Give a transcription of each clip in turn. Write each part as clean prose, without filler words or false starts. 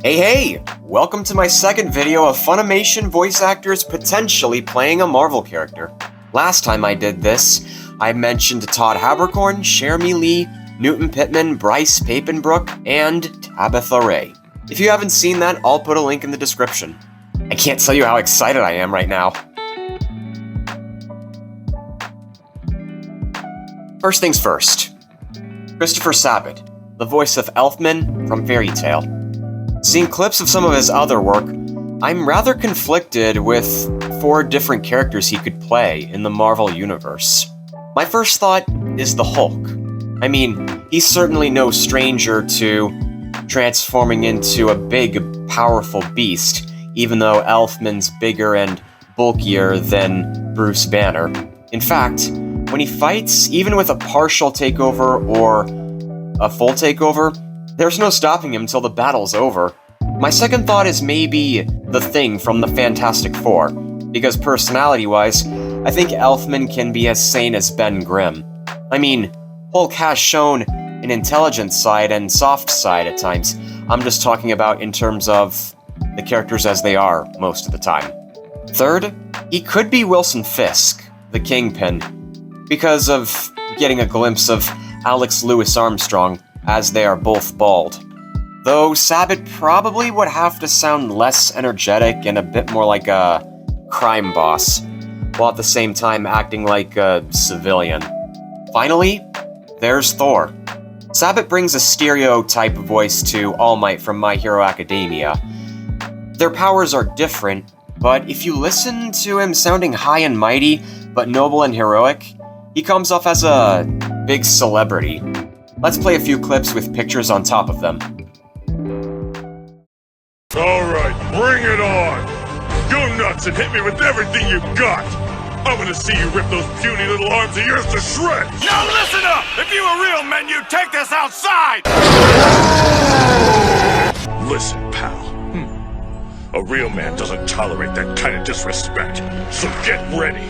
Hey! Welcome to my second video of Funimation voice actors potentially playing a Marvel character. Last time I did this, I mentioned Todd Haberkorn, Jeremy Lee, Newton Pittman, Bryce Papenbrook, and Tabitha Ray. If you haven't seen that, I'll put a link in the description. I can't tell you how excited I am right now. First things first. Christopher Sabat, the voice of Elfman from Fairy Tail. Seeing clips of some of his other work, I'm rather conflicted with 4 different characters he could play in the Marvel Universe. My first thought is the Hulk. I mean, he's certainly no stranger to transforming into a big, powerful beast, even though Elfman's bigger and bulkier than Bruce Banner. In fact, when he fights, even with a partial takeover or a full takeover, there's no stopping him till the battle's over. My second thought is maybe the Thing from the Fantastic Four, because personality-wise, I think Elfman can be as sane as Ben Grimm. I mean, Hulk has shown an intelligent side and soft side at times. I'm just talking about in terms of the characters as they are most of the time. Third, he could be Wilson Fisk, the Kingpin, because of getting a glimpse of Alex Louis Armstrong, as they are both bald. Though Sabat probably would have to sound less energetic and a bit more like a crime boss, while at the same time acting like a civilian. Finally, there's Thor. Sabat brings a stereotype voice to All Might from My Hero Academia. Their powers are different, but if you listen to him sounding high and mighty, but noble and heroic, he comes off as a big celebrity. Let's play a few clips with pictures on top of them. Alright, bring it on! Go nuts and hit me with everything you've got! I'm gonna see you rip those puny little arms of yours to shreds! Now listen up! If you were real men, you'd take this outside! Listen, pal. A real man doesn't tolerate that kind of disrespect, so get ready!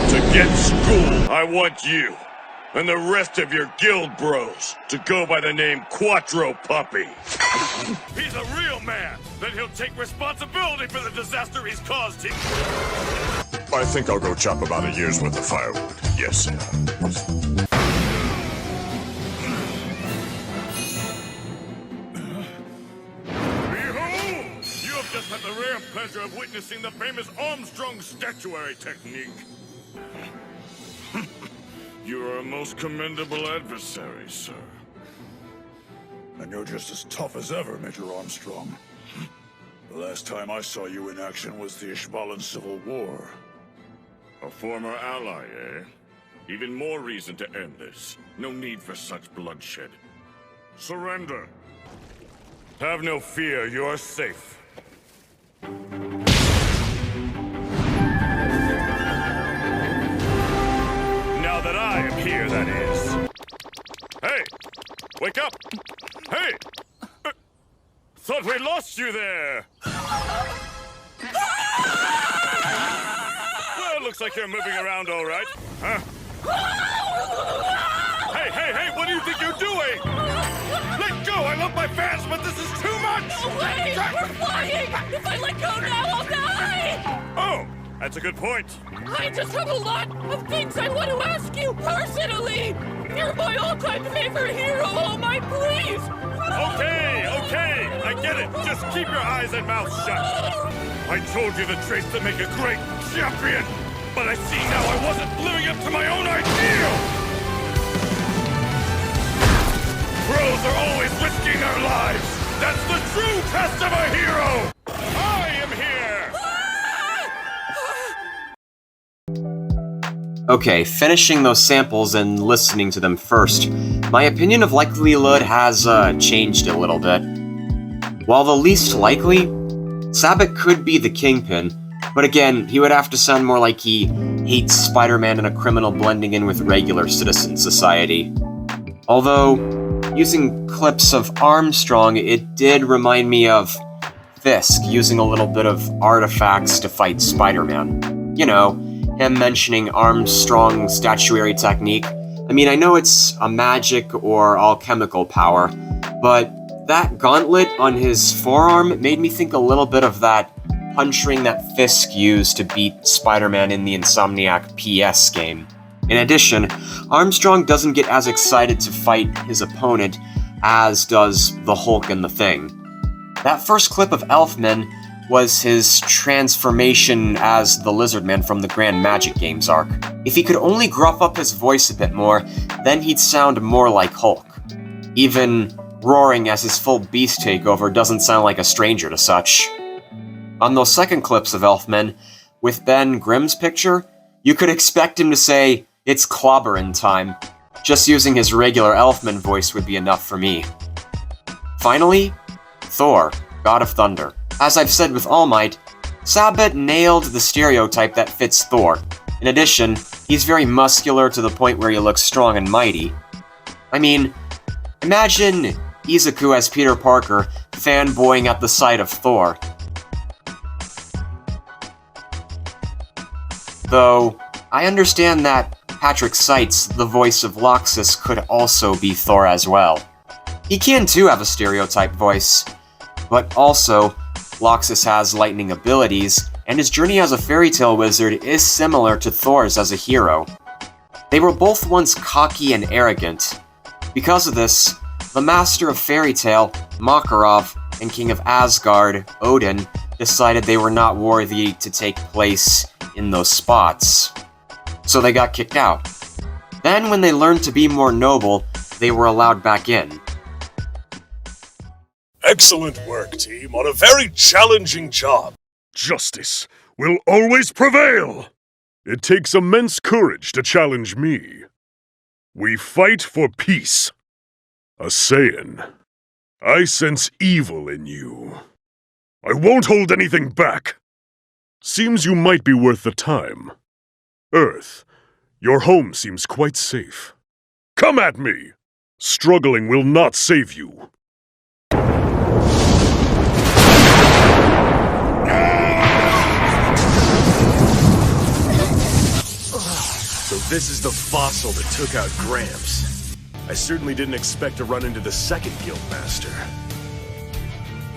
To get school, I want you and the rest of your guild bros to go by the name Quattro Puppy. He's a real man! Then he'll take responsibility for the disaster he's caused here! I think I'll go chop about a year's worth of firewood. Yes, sir. Behold! You have just had the rare pleasure of witnessing the famous Armstrong statuary technique. You are a most commendable adversary, sir. And you're just as tough as ever, Major Armstrong. The last time I saw you in action was the Ishbalan Civil War. A former ally, eh? Even more reason to end this. No need for such bloodshed. Surrender. Have no fear, you're safe. Now that I am here, that is. Hey! Wake up! Hey! Thought we lost you there! Well, looks like you're moving around all right. Huh? Hey, what do you think you're doing? Let go! I love my fans, but this is too much! Wait! We're flying! If I let go now, I'll die! Oh, that's a good point. I just have a lot of things I want to ask you personally! You're my all-time favorite hero, All Might, please! Okay, I get it. Just keep your eyes and mouth shut. I told you the traits that make a great champion, but I see now I wasn't living up to my own ideal! Pros are always risking their lives! That's the true test of a hero! I am here! Okay, finishing those samples and listening to them first, my opinion of likelihood has changed a little bit. While the least likely, Sabat could be the Kingpin, but again, he would have to sound more like he hates Spider-Man and a criminal blending in with regular citizen society. Although, using clips of Armstrong, it did remind me of Fisk using a little bit of artifacts to fight Spider-Man. You know, him mentioning Armstrong's statuary technique. I mean, I know it's a magic or alchemical power, but That gauntlet on his forearm made me think a little bit of that punch ring that Fisk used to beat Spider-Man in the Insomniac PS game. In addition, Armstrong doesn't get as excited to fight his opponent as does the Hulk and the Thing. That first clip of Elfman was his transformation as the Lizard Man from the Grand Magic Games arc. If he could only gruff up his voice a bit more, then he'd sound more like Hulk. Even roaring as his full beast takeover doesn't sound like a stranger to such. On those second clips of Elfman, with Ben Grimm's picture, you could expect him to say, "It's clobberin' time." Just using his regular Elfman voice would be enough for me. Finally, Thor, God of Thunder. As I've said with All Might, Sabat nailed the stereotype that fits Thor. In addition, he's very muscular to the point where he looks strong and mighty. I mean, imagine Izuku as Peter Parker, fanboying at the sight of Thor. Though, I understand that Patrick Seitz, the voice of Loxus, could also be Thor as well. He can too have a stereotype voice, but also, Loxus has lightning abilities, and his journey as a fairy tale wizard is similar to Thor's as a hero. They were both once cocky and arrogant. Because of this, the master of fairy tale, Makarov, and king of Asgard, Odin, decided they were not worthy to take place in those spots. So they got kicked out. Then, when they learned to be more noble, they were allowed back in. Excellent work, team, on a very challenging job. Justice will always prevail! It takes immense courage to challenge me. We fight for peace. A Saiyan. I sense evil in you. I won't hold anything back. Seems you might be worth the time. Earth, your home seems quite safe. Come at me! Struggling will not save you. So this is the fossil that took out Gramps. I certainly didn't expect to run into the second Guildmaster.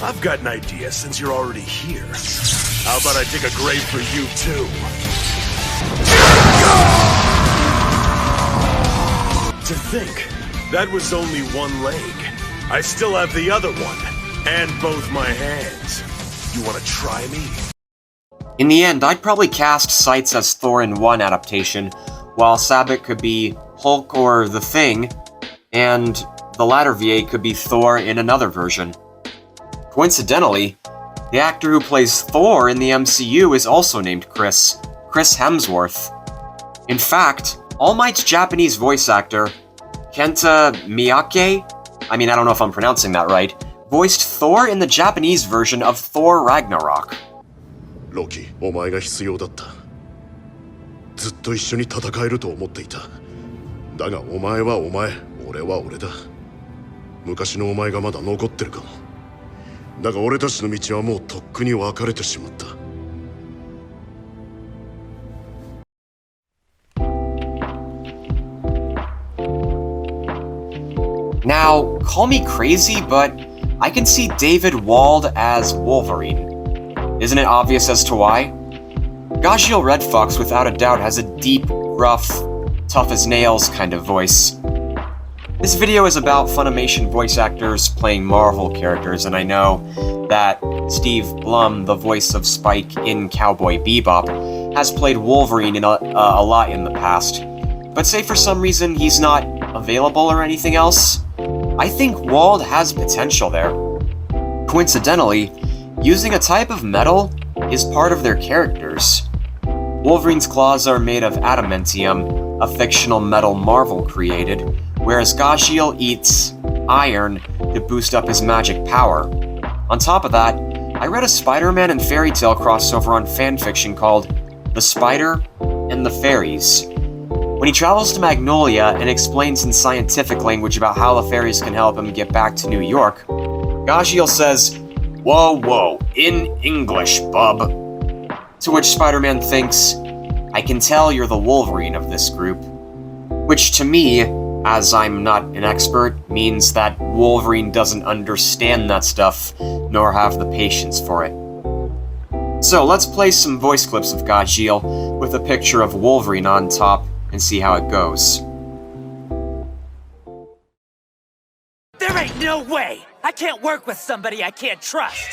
I've got an idea since you're already here. How about I dig a grave for you too? To think, that was only one leg. I still have the other one, and both my hands. You wanna try me? In the end, I'd probably cast Seitz as Thor in one adaptation, while Sabat could be Hulk or the Thing, and the latter VA could be Thor in another version. Coincidentally, the actor who plays Thor in the MCU is also named Chris Hemsworth. In fact, All Might's Japanese voice actor, Kenta Miyake, I don't know if I'm pronouncing that right, voiced Thor in the Japanese version of Thor Ragnarok. ロキ、お前が必要だった。ずっと一緒に戦えると思っていた。だがお前はお前、俺は俺だ。昔のお前がまだ残ってるかも。だが俺たちの道はもうとっくに分かれてしまった。Now, call me crazy, but I can see David Wald as Wolverine. Isn't it obvious as to why? Gajiel Red Fox without a doubt has a deep, rough, tough as nails kind of voice. This video is about Funimation voice actors playing Marvel characters, and I know that Steve Blum, the voice of Spike in Cowboy Bebop, has played Wolverine in a lot in the past. But say for some reason he's not available or anything else, I think Wald has potential there. Coincidentally, using a type of metal is part of their characters. Wolverine's claws are made of adamantium, a fictional metal Marvel created, whereas Gajiel eats iron to boost up his magic power. On top of that, I read a Spider-Man and Fairy Tail crossover on fanfiction called The Spider and the Fairies. When he travels to Magnolia and explains in scientific language about how the fairies can help him get back to New York, Gajiel says, "Whoa, in English, bub." To which Spider-Man thinks, "I can tell you're the Wolverine of this group." Which to me as I'm not an expert, means that Wolverine doesn't understand that stuff, nor have the patience for it. So let's play some voice clips of Gajeel with a picture of Wolverine on top and see how it goes. There ain't no way! I can't work with somebody I can't trust!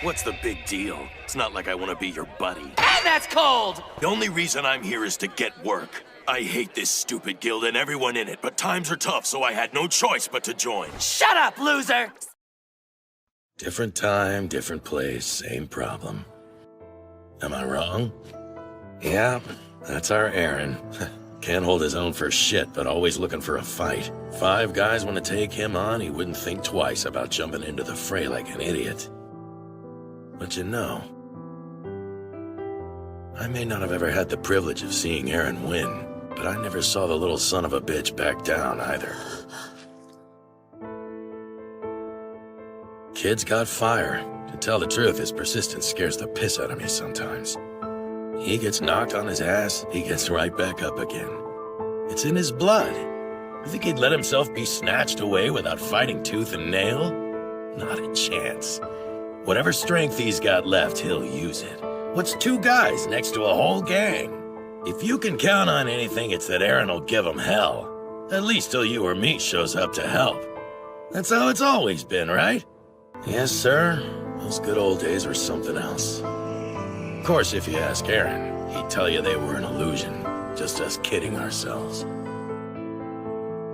What's the big deal? It's not like I want to be your buddy. And that's cold! The only reason I'm here is to get work. I hate this stupid guild and everyone in it, but times are tough, so I had no choice but to join. Shut up, loser! Different time, different place, same problem. Am I wrong? Yeah, that's our Aaron. Can't hold his own for shit, but always looking for a fight. 5 guys want to take him on, he wouldn't think twice about jumping into the fray like an idiot. But you know, I may not have ever had the privilege of seeing Aaron win, but I never saw the little son of a bitch back down either. Kid's got fire. To tell the truth, his persistence scares the piss out of me sometimes. He gets knocked on his ass, he gets right back up again. It's in his blood. You think he'd let himself be snatched away without fighting tooth and nail? Not a chance. Whatever strength he's got left, he'll use it. What's 2 guys next to a whole gang? If you can count on anything, it's that Aaron will give him hell. At least till you or me shows up to help. That's how it's always been, right? Yes, sir. Those good old days were something else. Of course, if you ask Aaron, he'd tell you they were an illusion, just us kidding ourselves.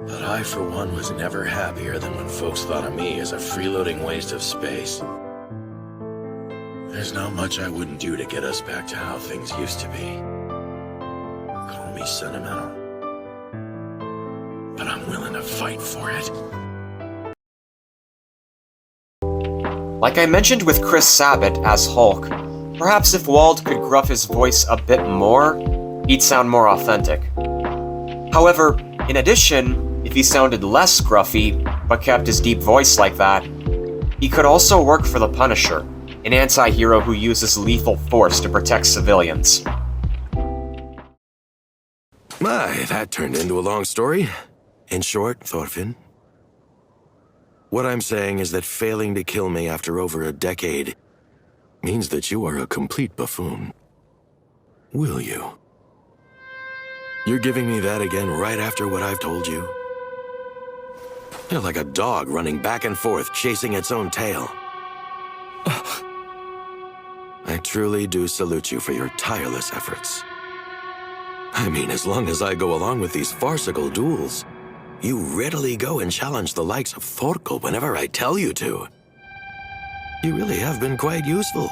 But I, for one, was never happier than when folks thought of me as a freeloading waste of space. There's not much I wouldn't do to get us back to how things used to be. Call me sentimental, but I'm willing to fight for it. Like I mentioned with Chris Sabat as Hulk, perhaps if Wald could gruff his voice a bit more, he'd sound more authentic. However, in addition, if he sounded less gruffy, but kept his deep voice like that, he could also work for the Punisher, an anti-hero who uses lethal force to protect civilians. My, that turned into a long story. In short, Thorfinn, what I'm saying is that failing to kill me after over a decade means that you are a complete buffoon. Will you? You're giving me that again right after what I've told you? You're like a dog running back and forth, chasing its own tail. I truly do salute you for your tireless efforts. I mean, as long as I go along with these farcical duels, you readily go and challenge the likes of Thorkel whenever I tell you to. You really have been quite useful,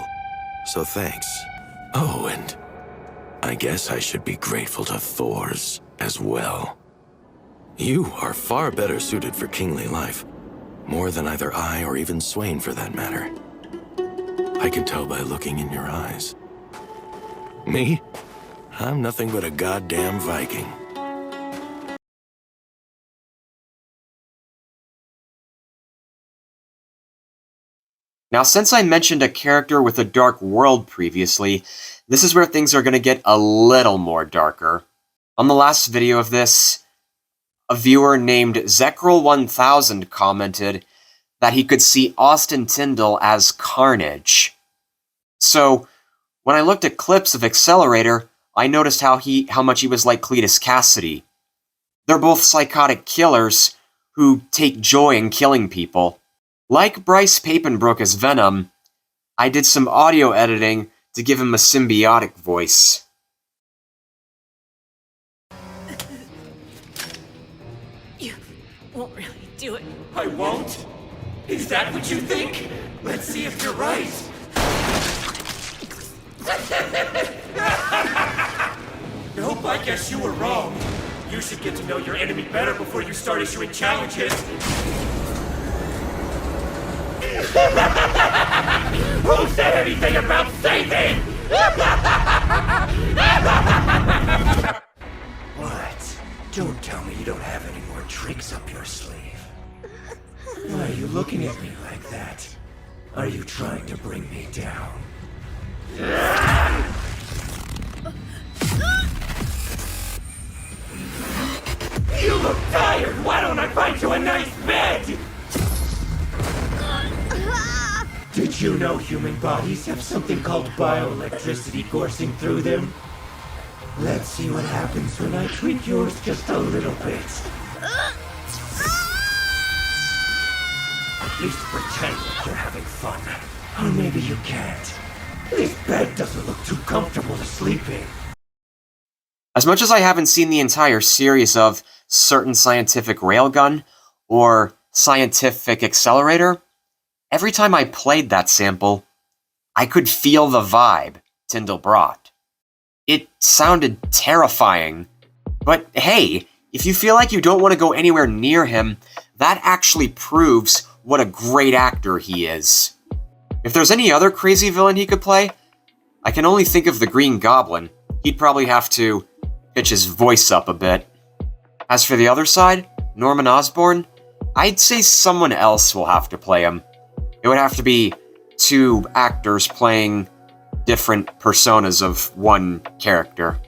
so thanks. Oh, and I guess I should be grateful to Thor's as well. You are far better suited for kingly life, more than either I or even Swain for that matter. I can tell by looking in your eyes. Me? I'm nothing but a goddamn Viking. Now, since I mentioned a character with a dark world previously, this is where things are going to get a little more darker. On the last video of this, a viewer named Zekril1000 commented that he could see Austin Tindle as Carnage. So, when I looked at clips of Accelerator, I noticed how much he was like Cletus Cassidy. They're both psychotic killers who take joy in killing people. Like Bryce Papenbrook as Venom, I did some audio editing to give him a symbiotic voice. You won't really do it. I won't? Is that what you think? Let's see if you're right. Nope, I guess you were wrong. You should get to know your enemy better before you start issuing challenges. Who said anything about saving? What? Don't tell me you don't have any more tricks up your sleeve. Why are you looking at me like that? Are you trying to bring me down? You look tired, Wald! down, I find you a nice bed! Did you know human bodies have something called bioelectricity coursing through them? Let's see what happens when I tweak yours just a little bit. At least pretend like you're having fun. Or maybe you can't. This bed doesn't look too comfortable to sleep in. As much as I haven't seen the entire series of Certain Scientific Railgun or Scientific Accelerator, every time I played that sample, I could feel the vibe Tindle brought. It sounded terrifying, but hey, if you feel like you don't want to go anywhere near him, that actually proves what a great actor he is. If there's any other crazy villain he could play, I can only think of the Green Goblin. He'd probably have to pitch his voice up a bit. As for the other side, Norman Osborn, I'd say someone else will have to play him. It would have to be two actors playing different personas of one character.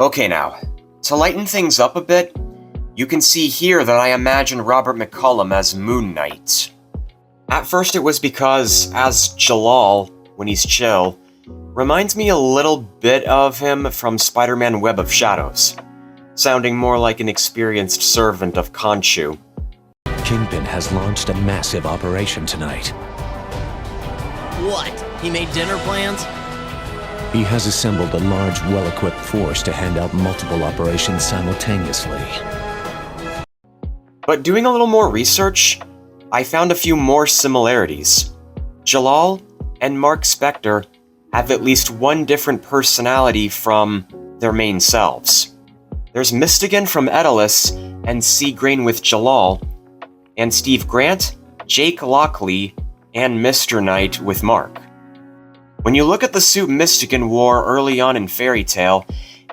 Okay now, to lighten things up a bit, you can see here that I imagine Robert McCollom as Moonknight. At first it was because, as Jalal, when he's chill, reminds me a little bit of him from Spider-Man Web of Shadows, sounding more like an experienced servant of Khonshu. Kingpin has launched a massive operation tonight. What? He made dinner plans? He has assembled a large, well-equipped force to hand out multiple operations simultaneously. But doing a little more research, I found a few more similarities. Jalal and Mark Spector have at least one different personality from their main selves. There's Mystigan from Daedalus and Seagrain with Jalal, and Steve Grant, Jake Lockley, and Mr. Knight with Mark. When you look at the suit Mystigan wore early on in Fairy Tail,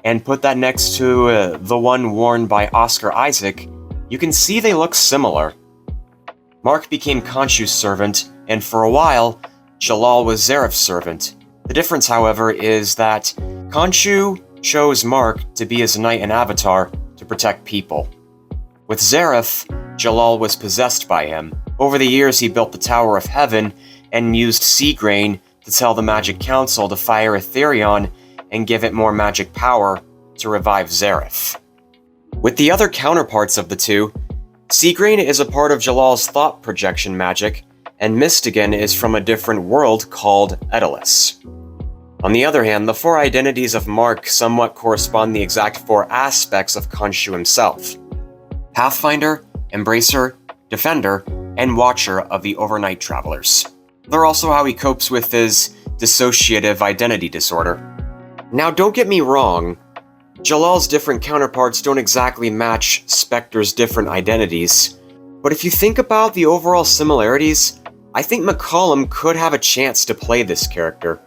and put that next to the one worn by Oscar Isaac, you can see they look similar. Mark became Khonshu's servant, and for a while, Jalal was Zareth's servant. The difference, however, is that Khonshu chose Mark to be his knight and avatar to protect people. With Zareth, Jalal was possessed by him. Over the years, he built the Tower of Heaven and used Seagrain to tell the Magic Council to fire Etherion and give it more magic power to revive Zareth. With the other counterparts of the two, Seagrain is a part of Jalal's thought projection magic, and Mystigan is from a different world called Daedalus. On the other hand, the four identities of Mark somewhat correspond the exact four aspects of Khonshu himself: Pathfinder, Embracer, Defender, and Watcher of the Overnight Travelers. They're also how he copes with his dissociative identity disorder. Now, don't get me wrong, Jalal's different counterparts don't exactly match Spectre's different identities, but if you think about the overall similarities, I think McCollum could have a chance to play this character.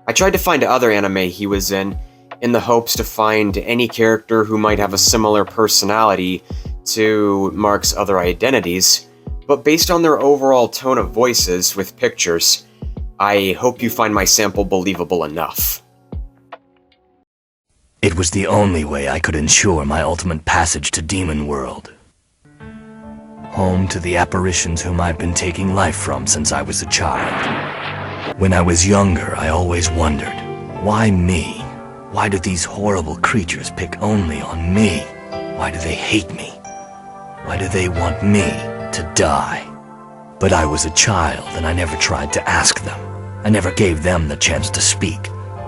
I tried to find other anime he was in the hopes to find any character who might have a similar personality to Mark's other identities, but based on their overall tone of voices with pictures, I hope you find my sample believable enough. It was the only way I could ensure my ultimate passage to Demon World. Home to the apparitions whom I've been taking life from since I was a child. When I was younger, I always wondered, why me? Why do these horrible creatures pick only on me? Why do they hate me? Why do they want me to die? But I was a child and I never tried to ask them. I never gave them the chance to speak.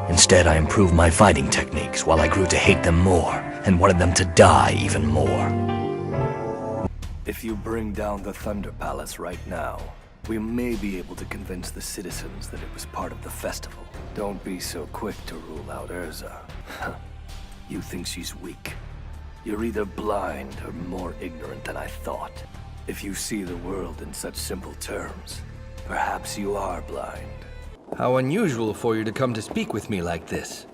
Instead, I improved my fighting techniques while I grew to hate them more and wanted them to die even more. If you bring down the Thunder Palace right now, we may be able to convince the citizens that it was part of the festival. Don't be so quick to rule out Urza. You think she's weak. You're either blind or more ignorant than I thought. If you see the world in such simple terms, perhaps you are blind. How unusual for you to come to speak with me like this.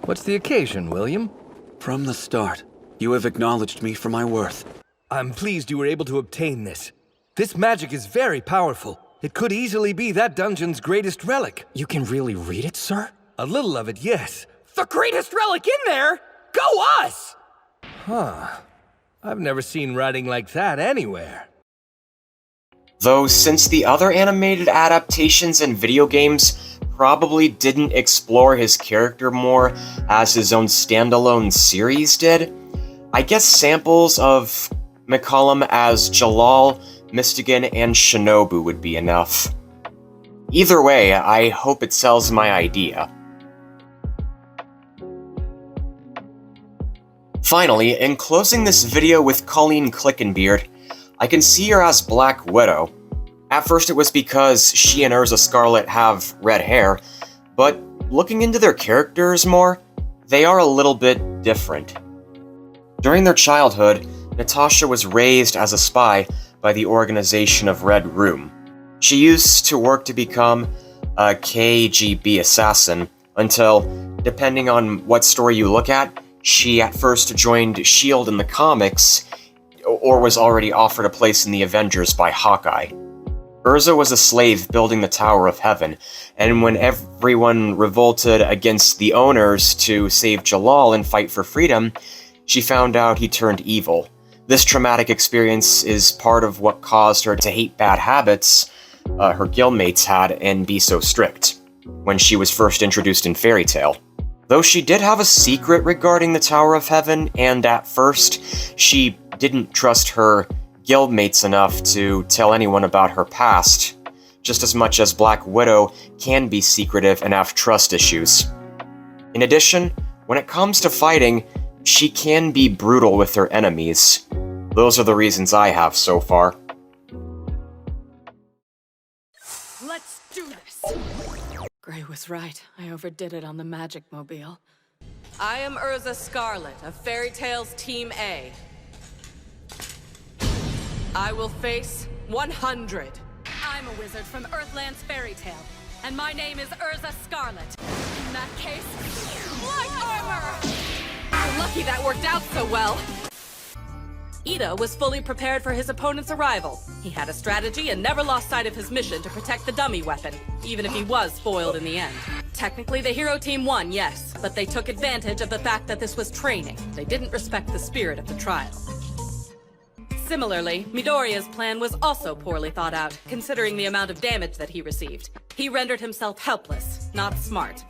What's the occasion, William? From the start, you have acknowledged me for my worth. I'm pleased you were able to obtain this. This magic is very powerful. It could easily be that dungeon's greatest relic. You can really read it, sir? A little of it, yes. The greatest relic in there? Go us! Huh. I've never seen writing like that anywhere. Though since the other animated adaptations and video games probably didn't explore his character more as his own standalone series did, I guess samples of McCollom as Jalal, Mystigan, and Shinobu would be enough. Either way, I hope it sells my idea. Finally, in closing this video with Colleen Clinkenbeard, I can see her as Black Widow. At first it was because she and Urza Scarlet have red hair, but looking into their characters more, they are a little bit different. During their childhood, Natasha was raised as a spy by the organization of Red Room. She used to work to become a KGB assassin until, depending on what story you look at, she at first joined S.H.I.E.L.D. in the comics, or was already offered a place in the Avengers by Hawkeye. Urza was a slave building the Tower of Heaven, and when everyone revolted against the owners to save Jalal and fight for freedom, she found out he turned evil. This traumatic experience is part of what caused her to hate bad habits her guildmates had and be so strict, when she was first introduced in Fairy Tail. Though she did have a secret regarding the Tower of Heaven, and at first, she didn't trust her guildmates enough to tell anyone about her past, just as much as Black Widow can be secretive and have trust issues. In addition, when it comes to fighting, she can be brutal with her enemies. Those are the reasons I have so far. Let's do this! Gray was right. I overdid it on the Magic Mobile. I am Urza Scarlet of Fairy Tale's Team A. I will face 100. I'm a wizard from Earthland's Fairy Tale, and my name is Urza Scarlet. In that case, light armor! You're lucky that worked out so well. Ida was fully prepared for his opponent's arrival. He had a strategy and never lost sight of his mission to protect the dummy weapon, even if he was foiled in the end. Technically, the hero team won, yes, but they took advantage of the fact that this was training. They didn't respect the spirit of the trial. Similarly, Midoriya's plan was also poorly thought out, considering the amount of damage that he received. He rendered himself helpless, not smart.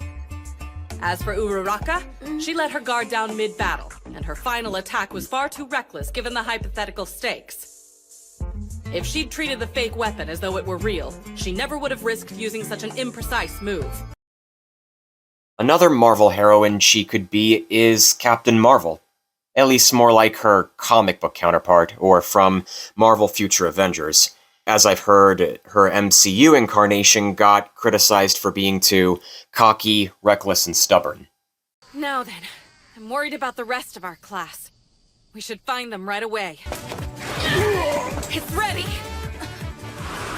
As for Uraraka, she let her guard down mid-battle, and her final attack was far too reckless given the hypothetical stakes. If she'd treated the fake weapon as though it were real, she never would have risked using such an imprecise move. Another Marvel heroine she could be is Captain Marvel. At least more like her comic book counterpart, or from Marvel Future Avengers. As I've heard, her MCU incarnation got criticized for being too cocky, reckless, and stubborn. Now then, I'm worried about the rest of our class. We should find them right away. It's ready!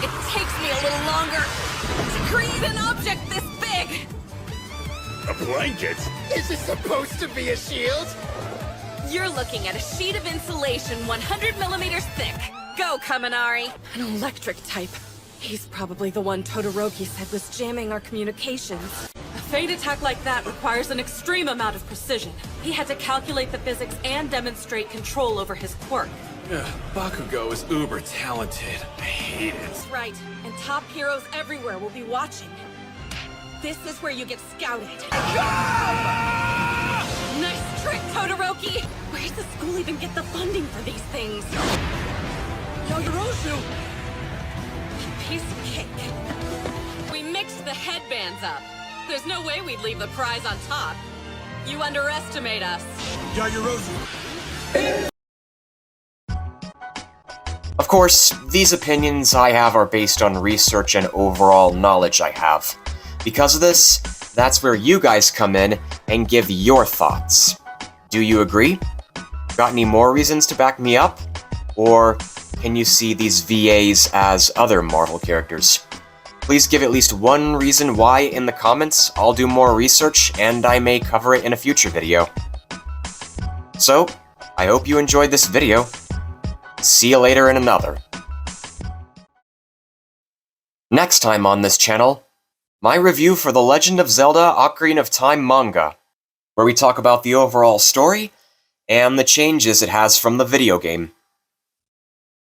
It takes me a little longer to create an object this big! A blanket? Is this supposed to be a shield? You're looking at a sheet of insulation 100 millimeters thick. Go, Kaminari! An electric type. He's probably the one Todoroki said was jamming our communications. A fate attack like that requires an extreme amount of precision. He had to calculate the physics and demonstrate control over his quirk. Bakugo is uber talented. I hate it. That's right, and top heroes everywhere will be watching. This is where you get scouted. Nice trick, Todoroki! Where does the school even get the funding for these things? Yagorosu! Piece of cake. We mixed the headbands up. There's no way we'd leave the prize on top. You underestimate us. Yagorosu! Of course, these opinions I have are based on research and overall knowledge I have. Because of this, that's where you guys come in and give your thoughts. Do you agree? Got any more reasons to back me up? Or can you see these VAs as other Marvel characters? Please give at least one reason why in the comments. I'll do more research and I may cover it in a future video. So, I hope you enjoyed this video. See you later in another. Next time on this channel, my review for The Legend of Zelda: Ocarina of Time manga. where we talk about the overall story and the changes it has from the video game.